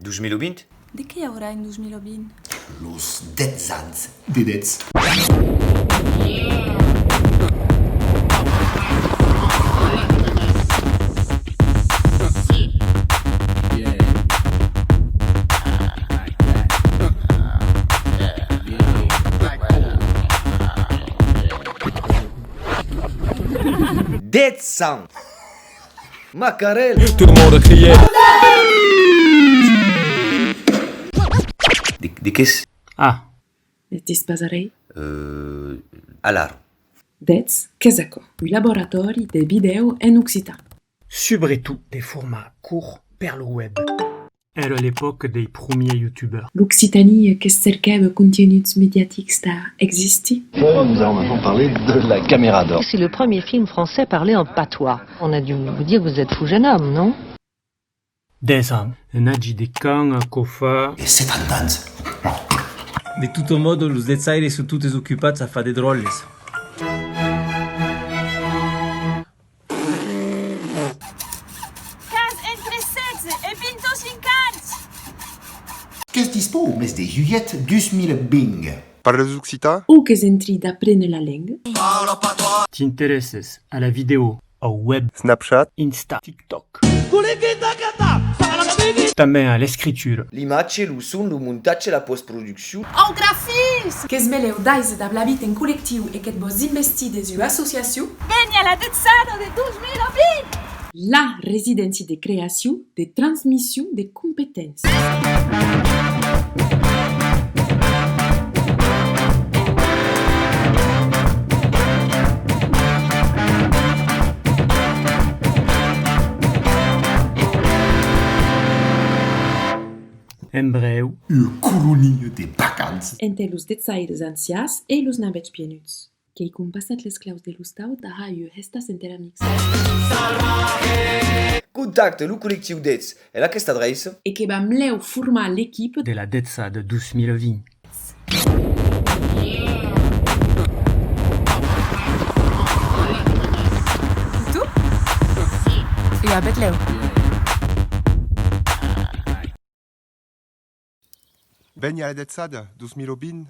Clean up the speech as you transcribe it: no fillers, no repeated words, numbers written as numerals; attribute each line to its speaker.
Speaker 1: 2020?
Speaker 2: De què hi haurà en 2020?
Speaker 3: Los 10 anys de Dets.
Speaker 1: Dead Sound. Macarel.
Speaker 4: Tout le monde criait.
Speaker 1: Di qu'est-ce?
Speaker 5: Ah,
Speaker 6: Dispasarei.
Speaker 1: Alarm.
Speaker 6: Dets, Kesako, i laboratori de video en occitan.
Speaker 5: surtout des formats courts per le web. Era l'époque des premiers youtubeurs.
Speaker 6: L'Occitanie que cercava contenuts mediatics da existi.
Speaker 7: Nous allons maintenant parler de la caméra d'or.
Speaker 8: C'est le premier film français parlé en patois. On a dû vous dire que vous êtes fou jeune homme, non?
Speaker 5: 10 ans. Un agi de can, cofa.
Speaker 3: E 70 anys.
Speaker 9: De tutto modo, los dezaires sunt tutti occupati a fare drolles.
Speaker 3: Qu'est-ce dispo au mes de juillet 2020?
Speaker 10: Parles occitan?
Speaker 6: Ou que s'entri d'apprendre la langue.
Speaker 5: T'interesses à la vidéo, au web,
Speaker 10: Snapchat?
Speaker 5: Insta, TikTok. També à l'escriture.
Speaker 1: L'imatge, lo son, lo muntatge, la postproducció.
Speaker 2: Au grafisme!
Speaker 6: Que esmeleu dais d'hablavit en col·lectiu e que vos investides en associació.
Speaker 2: Venia la Detsada de 2020!
Speaker 6: La residència de creació, de transmissió de competències.
Speaker 5: En breu,
Speaker 3: Une colonie de vacances.
Speaker 6: Entre los detsaires ancians e los navets pienuts. Qu'ei compassat les claus de l'ostau da haiu estas interamics.
Speaker 1: Contacte lo col·lectiu Dets. E aquesta adreça?
Speaker 6: E que vam leu formar l'equip
Speaker 5: de la DETSA de 2020.
Speaker 2: Tu? I a Betleu.
Speaker 10: Vegna la Detsada, 2020?